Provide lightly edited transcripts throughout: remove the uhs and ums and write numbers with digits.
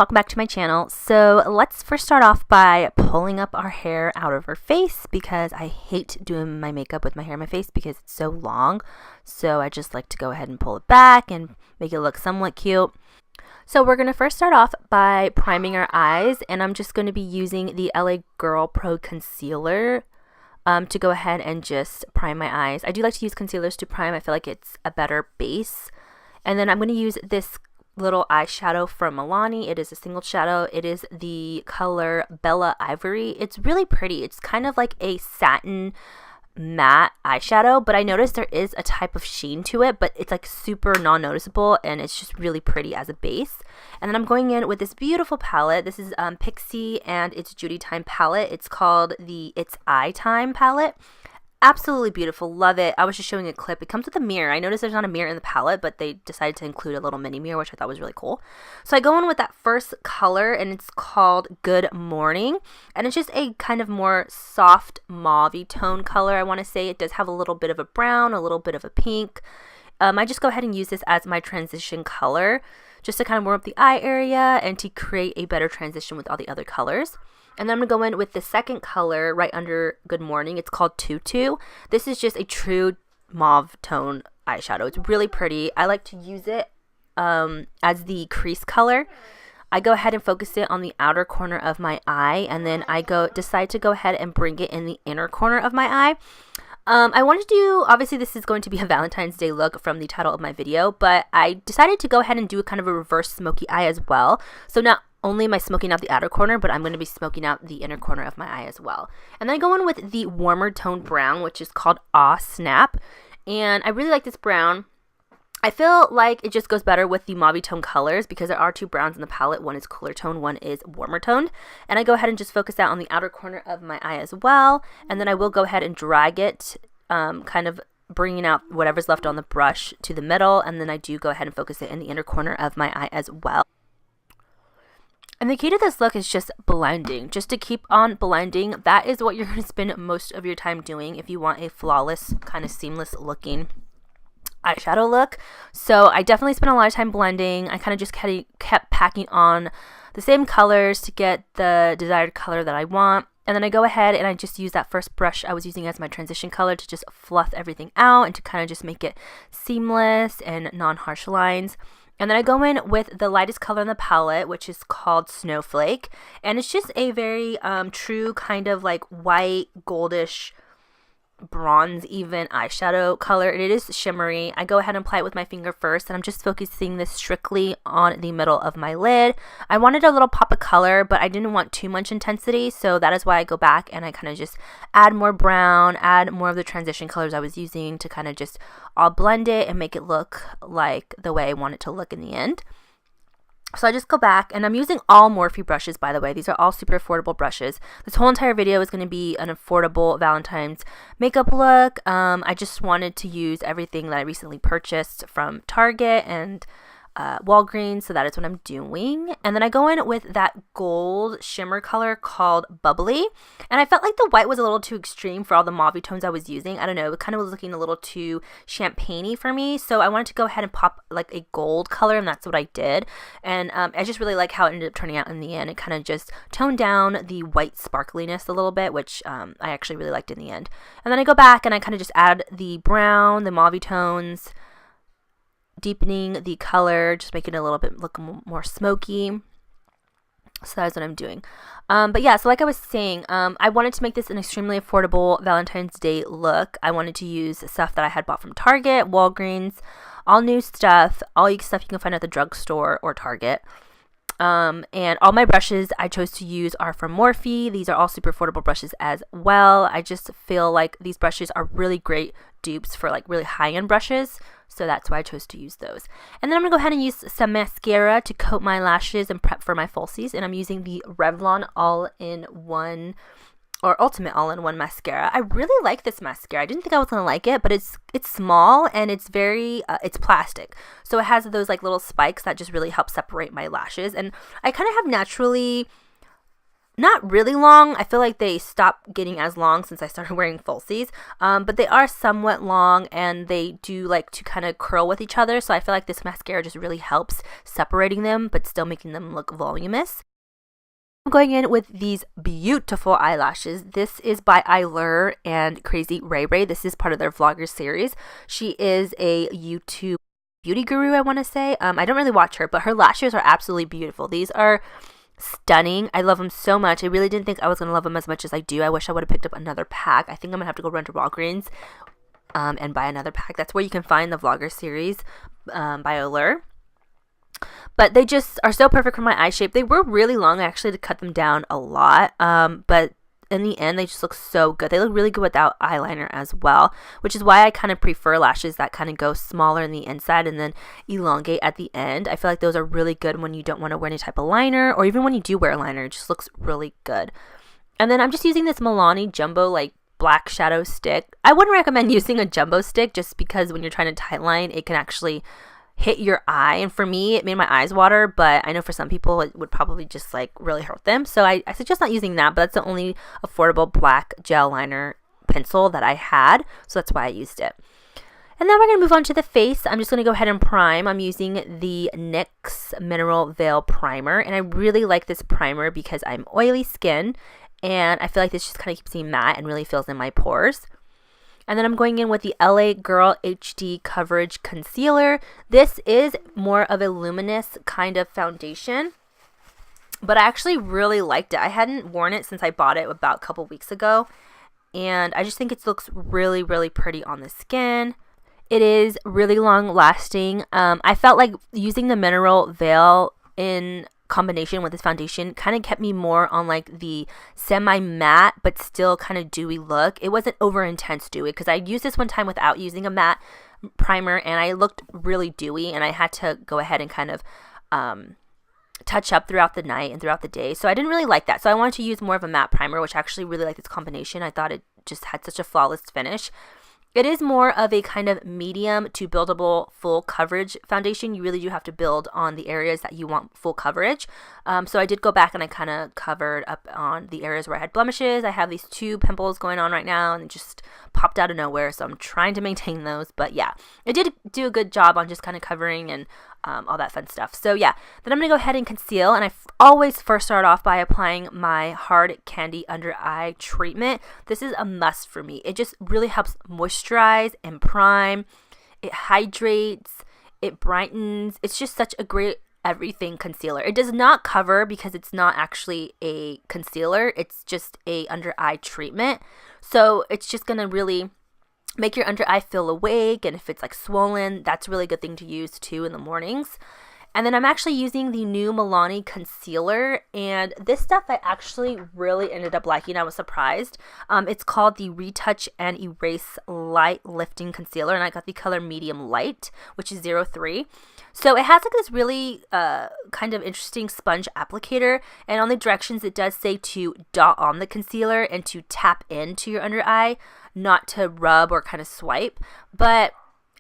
welcome back to my channel. So let's first start off by pulling up our hair out of our face because I hate doing my makeup with my hair in my face because it's so long. So I just like to go ahead and pull it back and make it look somewhat cute. So we're going to first start off by priming our eyes, and I'm just going to be using the LA Girl Pro Concealer to go ahead and just prime my eyes. I do like to use concealers to prime. I feel like it's a better base. And then I'm going to use this little eyeshadow from Milani. It is a single shadow. It is the color Bella Ivory. It's really pretty. It's kind of like a satin matte eyeshadow, but I noticed there is a type of sheen to it, but it's like super non-noticeable, and it's just really pretty as a base. And then I'm going in with this beautiful palette. This is Pixi and ItsJudyTime Palette. It's called the ItsJudyTime Palette. Absolutely beautiful. Love it. I was just showing a clip. It comes with a mirror. I noticed there's not a mirror in the palette, but they decided to include a little mini mirror, which I thought was really cool. So I go in with that first color, and it's called Good Morning. And it's just a kind of more soft mauve-y tone color, I want to say. It does have a little bit of a brown, a little bit of a pink. I just go ahead and use this as my transition color just to kind of warm up the eye area and to create a better transition with all the other colors. And then I'm going to go in with the second color right under Good Morning. It's called Tutu. This is just a true mauve tone eyeshadow. It's really pretty. I like to use it as the crease color. I go ahead and focus it on the outer corner of my eye, and then I decide to go ahead and bring it in the inner corner of my eye. I wanted to do, obviously this is going to be a Valentine's Day look from the title of my video, but I decided to go ahead and do kind of a reverse smoky eye as well. So not only am I smoking out the outer corner, but I'm going to be smoking out the inner corner of my eye as well. And then I go in with the warmer tone brown, which is called Aw Snap. And I really like this brown. I feel like it just goes better with the mauve tone colors because there are two browns in the palette. One is cooler tone, one is warmer toned. And I go ahead and just focus that on the outer corner of my eye as well. And then I will go ahead and drag it, kind of bringing out whatever's left on the brush to the middle. And then I do go ahead and focus it in the inner corner of my eye as well. And the key to this look is just blending. Just to keep on blending. That is what you're going to spend most of your time doing if you want a flawless, kind of seamless looking eyeshadow look. So I definitely spent a lot of time blending. I kind of just kept packing on the same colors to get the desired color that I want. And then I go ahead and I just use that first brush I was using as my transition color to just fluff everything out and to kind of just make it seamless and non-harsh lines. And then I go in with the lightest color in the palette, which is called Snowflake. And it's just a very true kind of like white, goldish, bronze even eyeshadow color. It is shimmery. I go ahead and apply it with my finger first, and I'm just focusing this strictly on the middle of my lid. I wanted a little pop of color, but I didn't want too much intensity, so that is why I go back and I kind of just add more brown, add more of the transition colors I was using to kind of just all blend it and make it look like the way I want it to look in the end. So I just go back, and I'm using all Morphe brushes, by the way. These are all super affordable brushes. This whole entire video is going to be an affordable Valentine's makeup look. I just wanted to use everything that I recently purchased from Target and Walgreens, so that is what I'm doing. And then I go in with that gold shimmer color called Bubbly, and I felt like the white was a little too extreme for all the mauve tones I was using. I don't know, it kind of was looking a little too champagne-y for me, so I wanted to go ahead and pop like a gold color, and that's what I did. And I just really like how it ended up turning out in the end. It kind of just toned down the white sparkliness a little bit, which I actually really liked in the end. And then I go back and I kind of just add the brown, the mauve tones, deepening the color, just making it a little bit look more smoky. So that's what I'm doing. But yeah, so like I was saying, I wanted to make this an extremely affordable Valentine's Day look. I wanted to use stuff that I had bought from Target, Walgreens, all new stuff, all stuff you can find at the drugstore or Target. And all my brushes I chose to use are from Morphe. These are all super affordable brushes as well. I just feel like these brushes are really great dupes for like really high-end brushes. So that's why I chose to use those. And then I'm going to go ahead and use some mascara to coat my lashes and prep for my falsies. And I'm using the Revlon All-in-One or Ultimate All-in-One mascara. I really like this mascara. I didn't think I was going to like it, but it's small and it's very, it's plastic. So it has those like little spikes that just really help separate my lashes. And I kind of have naturally not really long. I feel like they stopped getting as long since I started wearing falsies, but they are somewhat long, and they do like to kind of curl with each other, so I feel like this mascara just really helps separating them but still making them look voluminous. I'm going in with these beautiful eyelashes. This is by Eylure and Crazy Ray Ray. This is part of their vlogger series. She is a YouTube beauty guru, I want to say. I don't really watch her, but her lashes are absolutely beautiful. These are stunning. I love them so much. I really didn't think I was going to love them as much as I do. I wish I would have picked up another pack. I think I'm going to have to go run to Walgreens and buy another pack. That's where you can find the vlogger series by Allure. But they just are so perfect for my eye shape. They were really long. I actually had to cut them down a lot. But in the end, they just look so good. They look really good without eyeliner as well, which is why I kind of prefer lashes that kind of go smaller in the inside and then elongate at the end. I feel like those are really good when you don't want to wear any type of liner, or even when you do wear a liner. It just looks really good. And then I'm just using this Milani Jumbo like black shadow stick. I wouldn't recommend using a jumbo stick just because when you're trying to tightline, it can actually hit your eye, and for me it made my eyes water, but I know for some people it would probably just like really hurt them, so I suggest not using that. But that's the only affordable black gel liner pencil that I had, so that's why I used it. And then we're going to move on to the face. I'm just going to go ahead and prime. I'm using the NYX Mineral Veil Primer, and I really like this primer because I'm oily skin, and I feel like this just kind of keeps me matte and really fills in my pores. And then I'm going in with the LA Girl HD Coverage Concealer. This is more of a luminous kind of foundation, but I actually really liked it. I hadn't worn it since I bought it about a couple weeks ago, and I just think it looks really, really pretty on the skin. It is really long lasting. I felt like using the Mineral Veil in combination with this foundation kind of kept me more on like the semi-matte but still kind of dewy look. It wasn't over intense dewy, because I used this one time without using a matte primer and I looked really dewy, and I had to go ahead and kind of touch up throughout the night and throughout the day, so I didn't really like that. So I wanted to use more of a matte primer, which I actually really like this combination. I thought it just had such a flawless finish. It is more of a kind of medium to buildable full coverage foundation. You really do have to build on the areas that you want full coverage. So I did go back and I kind of covered up on the areas where I had blemishes. I have these 2 pimples going on right now and it just popped out of nowhere, so I'm trying to maintain those. But yeah, it did do a good job on just kind of covering and all that fun stuff. So yeah, then I'm going to go ahead and conceal, and I always first start off by applying my Hard Candy Under Eye Treatment. This is a must for me. It just really helps moisturize and prime. It hydrates, it brightens. It's just such a great everything concealer. It does not cover because it's not actually a concealer. It's just a under eye treatment. So it's just going to really make your under eye feel awake, and if it's like swollen, that's a really good thing to use too in the mornings. And then I'm actually using the new Milani concealer, and this stuff I actually really ended up liking. I was surprised. It's called the Retouch and Erase Light Lifting Concealer, and I got the color Medium Light, which is 03. So it has like this really kind of interesting sponge applicator, and on the directions it does say to dot on the concealer and to tap into your under eye, not to rub or kind of swipe. But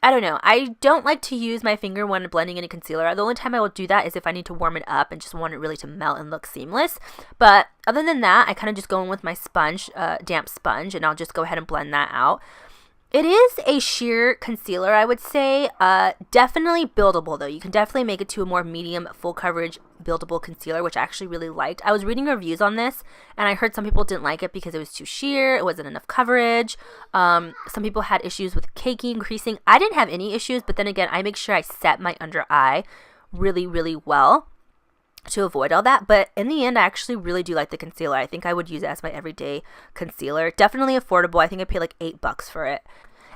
I don't know. I don't like to use my finger when blending in a concealer. The only time I will do that is if I need to warm it up and just want it really to melt and look seamless. But other than that, I kind of just go in with my sponge, damp sponge, and I'll just go ahead and blend that out. It is a sheer concealer, I would say. Definitely buildable, though. You can definitely make it to a more medium, full coverage, buildable concealer, which I actually really liked. I was reading reviews on this, and I heard some people didn't like it because it was too sheer. It wasn't enough coverage. Some people had issues with caking, creasing. I didn't have any issues, but then again, I make sure I set my under eye really, really well to avoid all that. But in the end, I actually really do like the concealer. I think I would use it as my everyday concealer. Definitely affordable. I think I paid like $8 for it.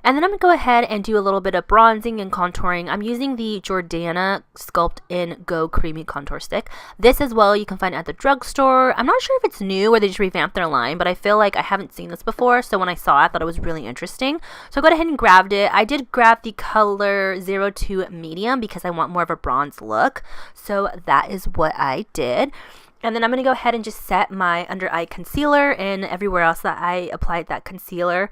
And then I'm going to go ahead and do a little bit of bronzing and contouring. I'm using the Jordana Sculpt In Go Creamy Contour Stick. This as well you can find at the drugstore. I'm not sure if it's new or they just revamped their line, but I feel like I haven't seen this before. So when I saw it, I thought it was really interesting. So I went ahead and grabbed it. I did grab the color 02 Medium because I want more of a bronze look. So that is what I did. And then I'm going to go ahead and just set my under eye concealer and everywhere else that I applied that concealer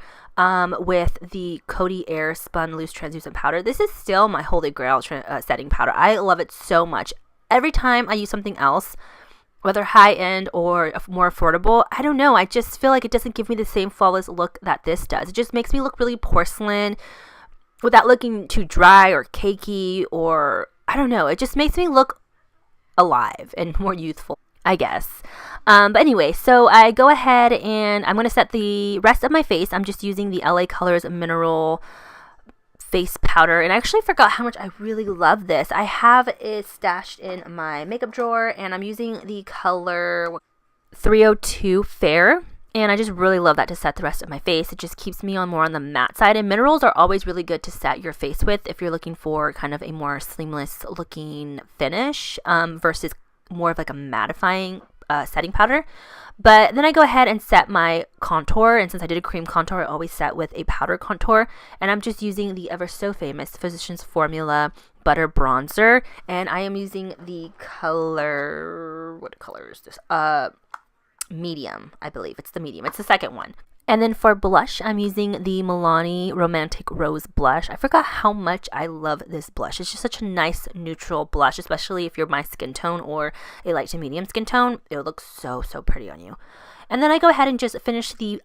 with the Coty Air Spun Loose Translucent Powder. This is still my holy grail setting powder. I love it so much. Every time I use something else, whether high-end or more affordable. I don't know. I just feel like it doesn't give me the same flawless look that this does. It just makes me look really porcelain without looking too dry or cakey, or I don't know. It just makes me look alive and more youthful, I guess. But anyway, so I go ahead and I'm going to set the rest of my face. I'm just using the LA Colors Mineral face powder, and I actually forgot how much I really love this. I have it stashed in my makeup drawer, and I'm using the color 302 Fair, and I just really love that to set the rest of my face. It just keeps me on more on the matte side, and minerals are always really good to set your face with if you're looking for kind of a more seamless looking finish versus more of like a mattifying setting powder. But then I go ahead and set my contour, and since I did a cream contour, I always set with a powder contour, and I'm just using the ever so famous Physicians Formula Butter Bronzer, and I am using the color, what color is this? Medium, I believe. It's the medium. It's the second one. And then for blush, I'm using the Milani Romantic Rose blush. I forgot how much I love this blush. It's just such a nice neutral blush, especially if you're my skin tone or a light to medium skin tone. It looks so pretty on you. And then I go ahead and just finish the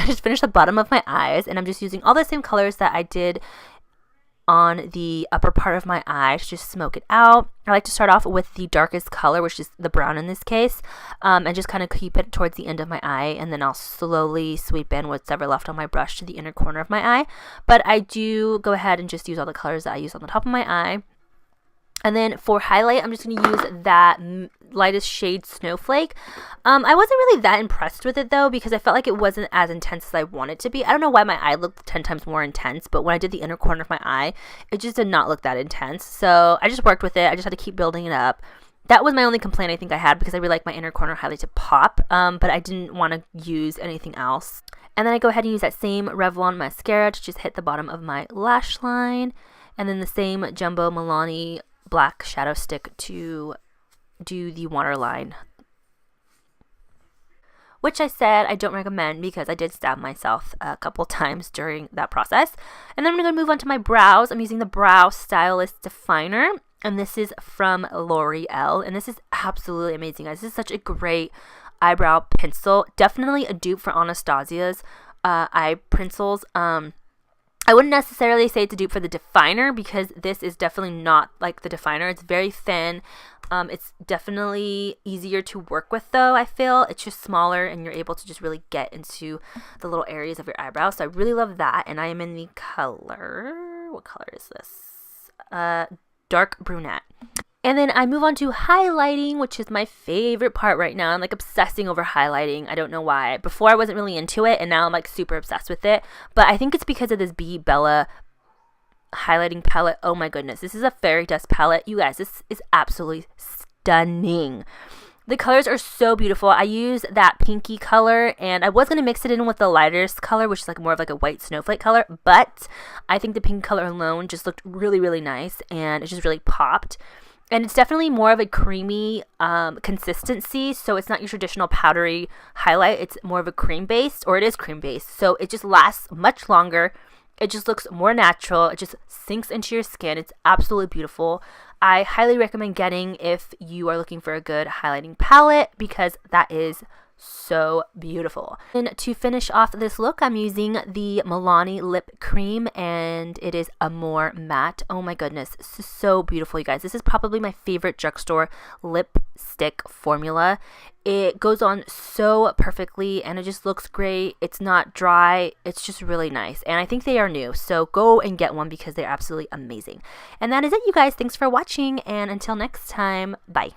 just finish the bottom of my eyes, and I'm just using all the same colors that I did on the upper part of my eye to just smoke it out. I like to start off with the darkest color, which is the brown in this case, and just kind of keep it towards the end of my eye, and then I'll slowly sweep in what's ever left on my brush to the inner corner of my eye. But I do go ahead and just use all the colors that I use on the top of my eye. And then for highlight, I'm just going to use that lightest shade Snowflake. I wasn't really that impressed with it though, because I felt like it wasn't as intense as I wanted it to be. I don't know why my eye looked 10 times more intense, but when I did the inner corner of my eye, it just did not look that intense. So I just worked with it. I just had to keep building it up. That was my only complaint I think I had, because I really like my inner corner highlight to pop, but I didn't want to use anything else. And then I go ahead and use that same Revlon mascara to just hit the bottom of my lash line, and then the same Jumbo Milani black shadow stick to do the waterline, which I said I don't recommend because I did stab myself a couple times during that process. And then I'm going to move on to my brows. I'm using the Brow Stylist Definer, and this is from L'Oreal, and this is absolutely amazing, guys. This is such a great eyebrow pencil. Definitely a dupe for Anastasia's eye pencils. I wouldn't necessarily say it's a dupe for the definer, because this is definitely not like the definer. It's very thin. It's definitely easier to work with though, I feel. It's just smaller, and you're able to just really get into the little areas of your eyebrows. So I really love that. And I am in the color, what color is this? Dark brunette. And then I move on to highlighting, which is my favorite part right now. I'm like obsessing over highlighting. I don't know why. Before I wasn't really into it, and now I'm like super obsessed with it. But I think it's because of this Be Bella highlighting palette. Oh my goodness. This is a fairy dust palette. You guys, this is absolutely stunning. The colors are so beautiful. I use that pinky color, and I was going to mix it in with the lightest color, which is like more of like a white snowflake color. But I think the pink color alone just looked really nice, and it just really popped. And it's definitely more of a creamy consistency, so it's not your traditional powdery highlight. It's more of a cream-based, or it is cream-based, so it just lasts much longer. It just looks more natural. It just sinks into your skin. It's absolutely beautiful. I highly recommend getting if you are looking for a good highlighting palette, because that is so beautiful. And to finish off this look, I'm using the Milani lip cream, and it is a more matte. Oh my goodness, this is so beautiful, you guys. This is probably my favorite drugstore lipstick formula. It goes on so perfectly, and it just looks great. It's not dry. It's just really nice, and I think they are new, so go and get one because they're absolutely amazing. And that is it, you guys. Thanks for watching, and until next time, bye.